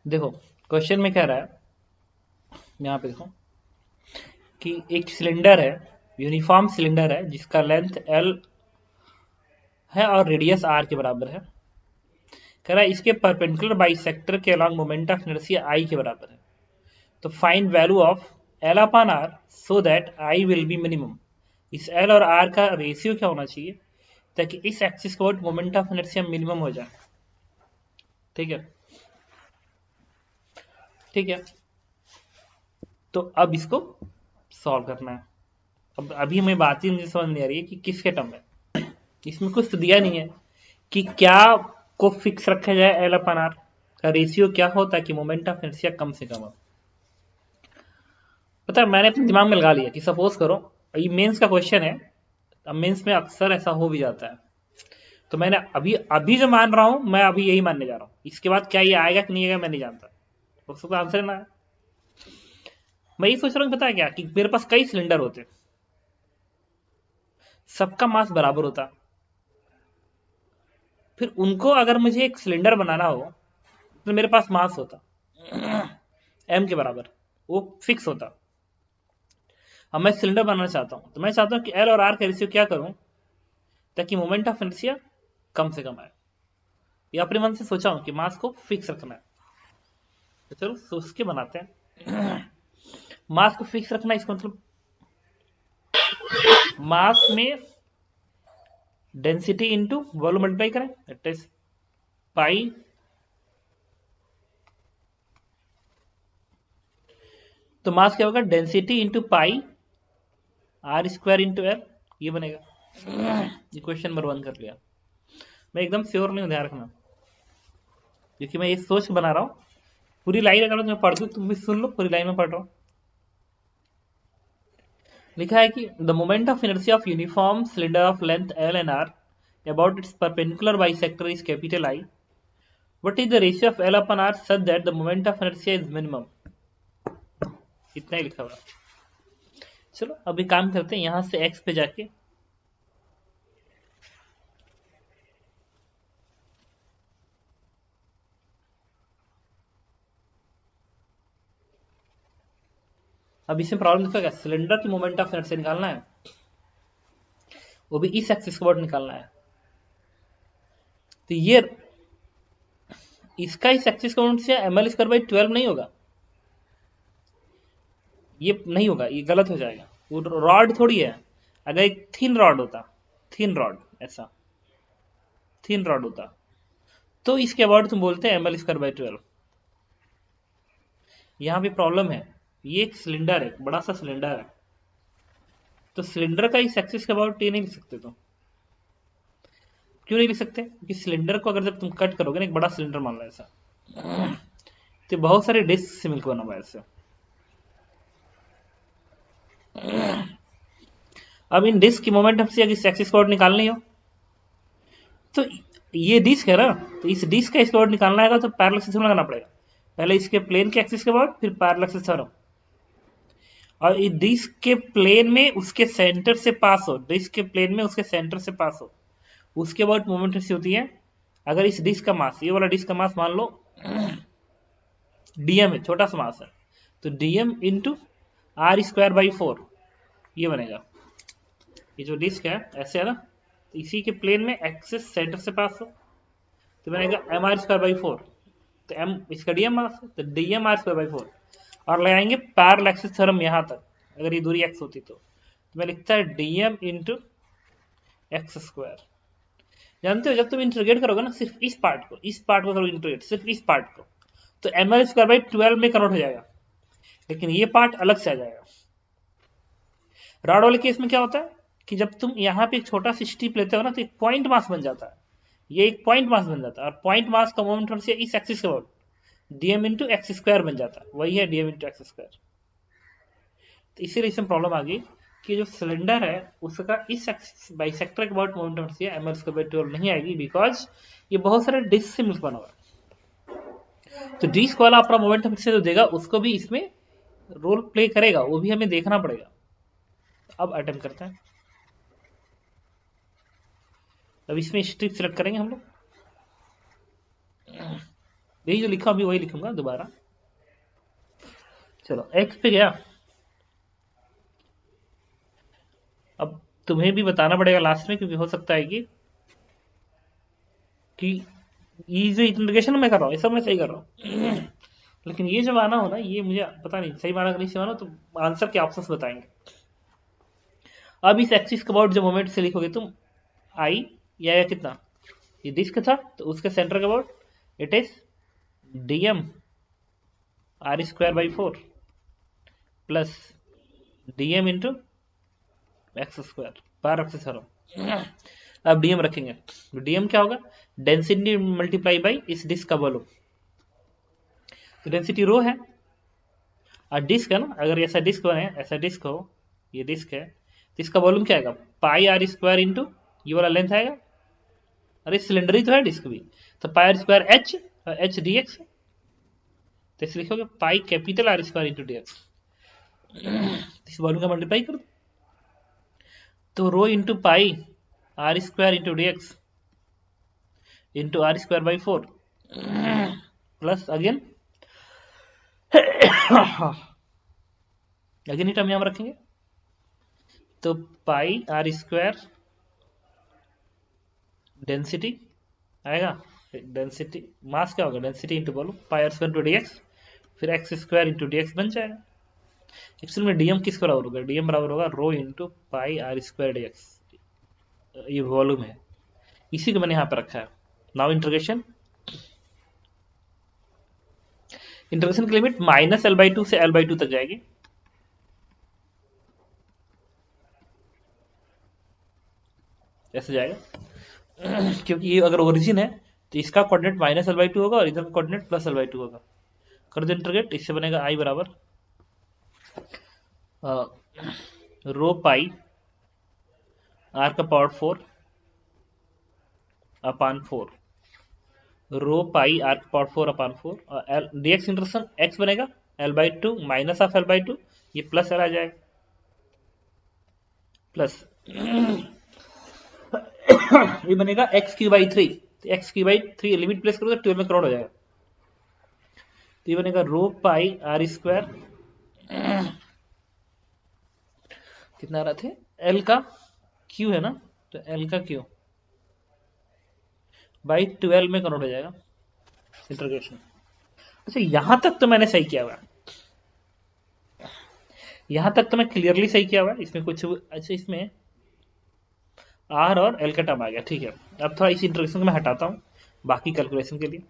देखो क्वेश्चन में क्या रहा है, यहाँ पे देखो कि एक सिलेंडर है, यूनिफॉर्म सिलेंडर है जिसका लेंथ एल है और रेडियस आर के बराबर है। कह रहा है इसके परपेंडिकुलर बाइसेक्टर के along moment of inertia I के बराबर है। तो find value of L upon R so that I will be minimum. इस एल और आर का रेशियो क्या होना चाहिए ताकि इस एक्सिस के वर्ड मोमेंट ऑफ इनर्शिया मिनिमम हो जाए। ठीक है, ठीक है। तो अब इसको सॉल्व करना है। अब अभी हमें बात ही मुझे समझ नहीं आ रही है कि किसके टर्म है। इसमें कुछ तो दिया नहीं है कि क्या को फिक्स रखा जाए एल अपन आर का रेशियो क्या हो ताकि मोमेंट ऑफ इनर्शिया कम से कम हो। पता है मैंने अपने दिमाग में लगा लिया कि सपोज करो ये मेंस का क्वेश्चन है। अब मेंस में अक्सर ऐसा हो भी जाता है। तो मैंने अभी अभी जो मान रहा हूं मैं अभी यही मानने जा रहा हूं। इसके बाद क्या ये आएगा कि नहीं आएगा मैं नहीं जानता, उसका आंसर ना है। मैं ये सोच रहा हूँ पता है क्या कि मेरे पास कई सिलेंडर होते, सबका मास बराबर होता, फिर उनको अगर मुझे एक सिलेंडर बनाना हो तो मेरे पास मास होता एम के बराबर, वो फिक्स होता। अब मैं सिलेंडर बनाना चाहता हूं तो मैं चाहता हूं कि एल और आर का रेशियो क्या करूं ताकि मोमेंट ऑफ इनर्शिया कम से कम आए। ये अपने मन से सोचा हूं कि मास को फिक्स रखना है। तो चलो सोच के बनाते हैं। मास को फिक्स रखना इसका मतलब मास में डेंसिटी इंटू वॉल्यूम मल्टीप्लाई करें, दैट इज पाई तो मास क्या होगा density into pi R square into L, ये बनेगा। ये क्वेश्चन नंबर 1 कर लिया। मैं एकदम श्योर नहीं हूं, ध्यान रखना, क्योंकि मैं ये सोच के बना रहा हूँ। पूरी लाइन अगर मैं पढ़ दूं तुम भी सुन लो, पूरी लाइन में पढ़ रहा हूँ। लिखा है कि the moment of inertia of uniform cylinder of length L and R about its perpendicular bisector is capital I. What is the ratio of L upon R such that the moment of inertia is minimum. इतना ही लिखा हुआ। चलो अभी काम करते हैं, यहां से एक्स पे जाके अब इसमें प्रॉब्लम देखो क्या, सिलेंडर की मोमेंट ऑफ इनर्शिया निकालना है, वो भी इस एक्सिस के अबाउट निकालना है। तो ये इसका इस एक्सिस के अबाउट से एम एल स्क्वायर बाई 12 नहीं होगा, ये नहीं होगा, ये गलत हो जाएगा। वो रॉड थोड़ी है। अगर एक थिन रॉड होता, थिन रॉड ऐसा थिन रॉड होता तो इसके अबाउट तुम बोलते हैं एम एल स्क्वायर बाई 12। यहाँ भी प्रॉब्लम है, ये एक सिलेंडर है, बड़ा सा सिलेंडर है, तो सिलेंडर का इस एक्सिस के अबाउट ये नहीं लिख सकते। तो क्यों नहीं लिख सकते, क्योंकि सिलेंडर को अगर जब तुम कट करोगे ना, एक बड़ा सिलेंडर मान लो ऐसा, तो बहुत सारे डिस्क से मिलकर बना हुआ है ऐसे। अब इन डिस्क की मोमेंट हमसे अगर इस एक्सिस को निकालनी हो तो ये डिस्क है ना, तो इस डिस्क का इसके अबाउट निकालना है तो पैरेलल से थ्योरम लगाना पड़ेगा। पहले इसके प्लेन के एक्सिस के अबाउट, फिर पैरेलल से थ्योरम। और इस डिस्क के प्लेन में उसके सेंटर से पास हो, डिस्क के प्लेन में उसके सेंटर से पास हो, उसके बाद मोमेंट ऐसी होती है। अगर इस डिस्क का मास, ये वाला डिस्क का मास मान लो डीएम है, छोटा सा मास है, तो DM into R square by 4 ये बनेगा। ये जो डिस्क है ऐसे है ना, तो इसी के प्लेन में एक्सिस सेंटर से पास हो तो बनेगा एम आर स्क्वायर बाई 4। तो एम इसका डीएम मास है, तो डीएम आर स्क्वायर बाई 4 और लगाएंगे पैरेलल एक्सिस थ्योरम यहां तक, अगर ये दूरी एक्स होती तो मैं लिखता है डीएम इंटू एक्स स्क्वायर। जानते हो जब तुम इंटीग्रेट करोगे ना सिर्फ इस पार्ट को करो इंटीग्रेट, सिर्फ इस पार्ट को, तो एम एल स्क्वायर बाई 12 में कन्वर्ट हो जाएगा, लेकिन ये पार्ट अलग से आ जाएगा। रॉड वाले केस में क्या होता है कि जब तुम यहाँ पे एक छोटा सा स्ट्रिप लेते हो ना तो एक पॉइंट मास बन जाता है, ये एक पॉइंट मास बन जाता है, और पॉइंट मास का मोमेंट से इस एक्सिस के about DM into X square बन जाता है, वही है डीएम इंटू एक्स स्क्वायर। तो इसीलिए इसमें प्रॉब्लम आ गई कि जो सिलेंडर है उसका इस बाइसेक्टर के अबाउट मोमेंट से एम एल स्क्वायर बाई 12 नहीं आएगी, बिकॉज ये बहुत सारे डिस्क से मिलकर बना हुआ है। तो डिस्क वाला अपना मोमेंटम से जो देगा उसको भी इसमें रोल प्ले करेगा, वो भी हमें देखना पड़ेगा। अब अटेम्प्ट करते हैं। अब इसमें स्ट्रिप सेलेक्ट करेंगे हम लोग। यही जो लिखा अभी वही लिखूंगा दोबारा। चलो एक्स पे गया। अब तुम्हें भी बताना पड़ेगा लास्ट में, क्योंकि हो सकता है कि ये जो इंटीग्रेशन मैं कर रहा हूँ ये सब मैं सही कर रहा हूँ लेकिन ये जब आना हो ना, ये मुझे पता नहीं सही माना कि नहीं सही माना, तो आंसर के ऑप्शंस बताएंगे। अब इस एक्सिस का अबाउट जब मोमेंट से लिखोगे तुम, आई ये आएगा कितना, ये डिस्क था तो उसके सेंटर का about it is DM R square by 4 plus DM into X square बार एक्सिस हरो। अब डीएम रखेंगे तो डीएम क्या होगा, डेंसिटी मल्टीप्लाई बाई इस डिस्क का वॉल्यूम। तो डेंसिटी रो है और डिस्क है ना, अगर ऐसा डिस्क बने, ऐसा डिस्क हो, ये डिस्क है तो इसका वॉल्यूम क्या आएगा, पाई आर स्क्वायर इंटू ये वाला लेंथ आएगा, अरे सिलेंडर ही तो है डिस्क भी, तो pi R square H, H D X, तो इसे लिखोगे pi capital R square into D X. इस वॉल्यूम का मल्टीप्लाई कर दो, तो rho into pi R square into D X into R square by 4 plus again again ही term यहां रखेंगे, तो पाई आर स्क्वायर डेंसिटी आएगा, डेंसिटी मास क्या होगा, density into volume pi R square into D X, फिर X square into D x बन जाएगा। एक्चुअल में डीएम किस बराबर होगा, डीएम बराबर होगा rho into pi R square D X, ये वॉल्यूम है, इसी को मैंने यहां पर रखा है। नाउ इंटीग्रेशन, इंटीग्रेशन की लिमिट माइनस एल बाई 2 से एल बाई 2 तक जाएगी। ऐसे जाएगा क्योंकि ये अगर ओरिजिन है तो इसका कोऑर्डिनेट माइनस एल बाई 2 होगा और इधर का कोऑर्डिनेट प्लस एल बाई 2 होगा। कर दो इंटीग्रेट, इससे बनेगा आई बराबर रो पाई आर का power 4 upon 4 rho pi R का पावर 4 अपान 4 और L D X intersection X बनेगा L by 2 minus of L by 2, ये प्लस एल आ जाएगा प्लस ये बनेगा X cube by 3, X cube by 3 limit place करोगे 12 में करोड़ हो जाएगा, तो ये बनेगा रो पाई आर स्क्वायर कितना आ रहा थे, एल का क्यू है ना, तो एल का क्यू बाई 12 में कन्वर्ट हो जाएगा इंटीग्रेशन। अच्छा यहां तक तो मैंने सही किया हुआ है, यहां तक तो मैं क्लियरली सही किया हुआ है, इसमें कुछ अच्छा इसमें आर और एल का टर्म आ गया, ठीक है। अब थोड़ा इस इंटीग्रेशन को मैं हटाता हूं बाकी कैलकुलेशन के लिए।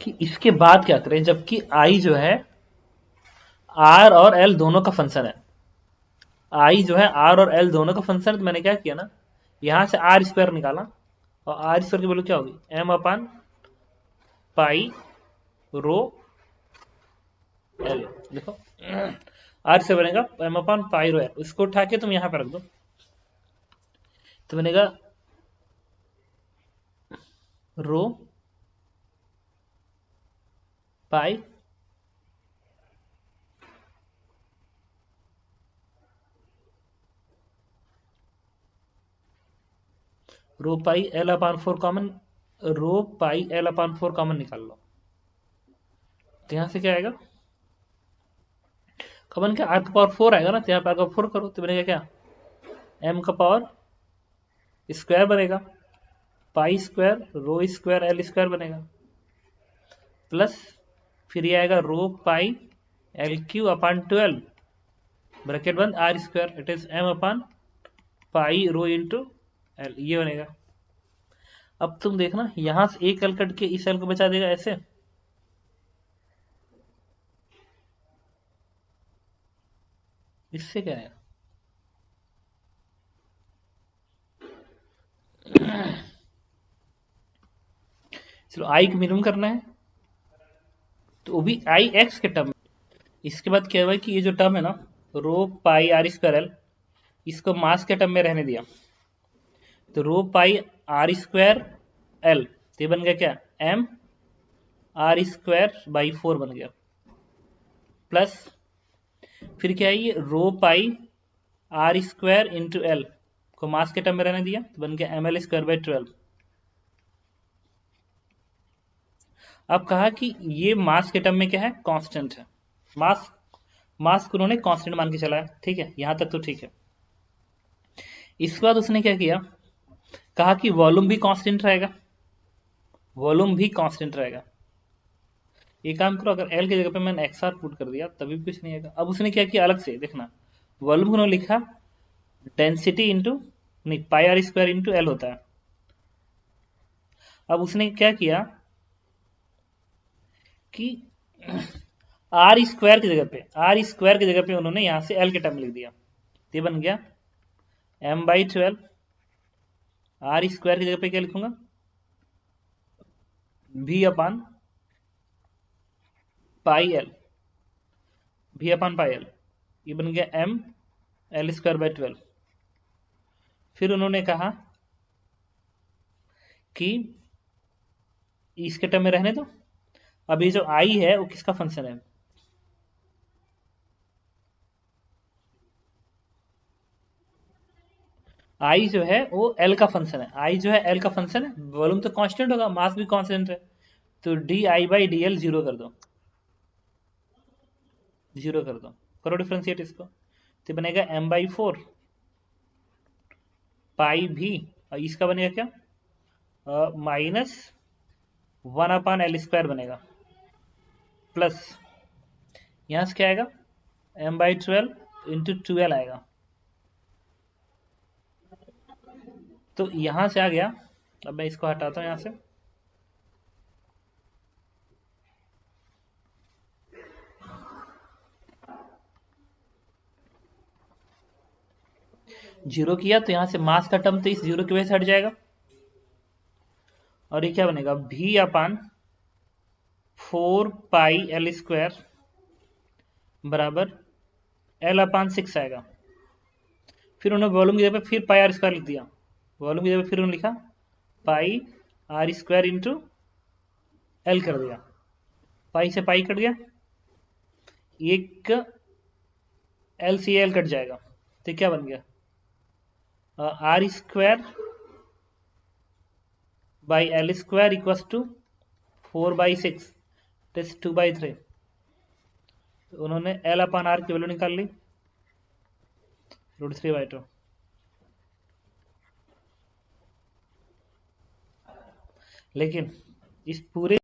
कि इसके बाद क्या करें, जबकि आई जो है आर और एल दोनों का फंक्शन है, आई जो है आर और एल दोनों का फंक्शन है, तो मैंने क्या किया ना, यहां से आर स्क्वायर निकाला और आर स्क्वायर की वैल्यू क्या होगी, M upon pi rho L, देखो आर से बनेगा M upon pi rho L, इसको उठा के तुम यहां पर रख दो, तो बनेगा रो पाई रो पाई एल अपान 4 कॉमन, रो पाई एल अपान 4 कॉमन निकाल लो, तो यहां से क्या आएगा कॉमन, क्या आर का पावर 4 आएगा ना, तो यहां पर आर का 4 करो तो बनेगा क्या, एम का पावर स्क्वायर बनेगा pi square rho square L square बनेगा प्लस फिर ये आएगा rho pi L cube upon 12 bracket बंद R square, it is M upon pi rho into L, ये बनेगा। अब तुम देखना यहां से एक एल कट के इस एल को बचा देगा ऐसे, इससे क्या आएगा, चलो आई को मिनिमम करना है तो वो भी आई एक्स के टर्म। इसके बाद क्या हुआ कि ये जो टर्म है ना रो पाई आर स्क्वायर एल, इसको मास के टर्म में रहने दिया, तो रो पाई आर स्क्वायर एल, तो ये बन गया क्या एम आर स्क्वायर बाई 4 बन गया प्लस फिर क्या है, ये रो pi R square into L को मास के टर्म में रहने दिया तो बन गया ml स्क्वायर बाई 12। अब कहा कि ये मास के टर्म में क्या है, कांस्टेंट है। मास मास को उन्होंने कांस्टेंट मान के चला है, ठीक है, यहां तक तो ठीक है। इसके बाद उसने क्या किया, कहा कि वॉल्यूम भी कांस्टेंट रहेगा, वॉल्यूम भी कांस्टेंट रहेगा। ये काम करो, अगर एल की जगह पे मैंने एक्स आर पुट कर दिया तभी भी कुछ नहीं आएगा। अब उसने क्या किया, अलग से देखना, वॉल्यूम को उन्होंने लिखा डेंसिटी इंटू, नहीं, पाई आर स्क्वायर इंटू एल होता है। अब उसने क्या किया कि आर स्क्वायर की जगह पे उन्होंने यहां से एल के टर्म लिख दिया, ये बन गया m बाई 12। आर स्क्वायर की जगह पे क्या लिखूंगा, v अपान पाई एल, ये बन गया m एल स्क्वायर बाई 12। फिर उन्होंने कहा कि इसके टर्म में रहने दो। अब ये जो आई है वो किसका फंक्शन है, आई जो है वो एल का फंक्शन है, आई जो है एल का फंक्शन है, वॉल्यूम तो कांस्टेंट होगा, मास भी कांस्टेंट है, तो D I by D L zero कर दो, करो डिफ्रेंशिएट इसको, तो बनेगा m बाई 4 पाई भी, और इसका बनेगा क्या, माइनस 1 अपान एल स्क्वायर बनेगा, प्लस यहां से क्या आएगा, m बाई 12 इंटू 12 आएगा। तो यहां से आ गया, अब मैं इसको हटाता हूं यहां से, जीरो किया तो यहां से मास का टर्म तो इस जीरो की वजह से हट जाएगा, और ये क्या बनेगा, v अपान 4 पाई एल स्क्वायर बराबर एल अपान 6 आएगा। फिर उन्होंने वॉल्यूम की जगह पे फिर पाई आर स्क्वायर लिख दिया, वॉल्यूम की जगह पे फिर उन्होंने लिखा पाई आर स्क्वायर इंटू एल कर दिया, पाई से पाई कट गया, एक एल सी एल कट जाएगा, तो क्या बन गया, R square by L square equal to 4/6 + 2/3। तो उन्होंने एल अपान आर की वैल्यू निकाल ली, √3/2। लेकिन इस पूरे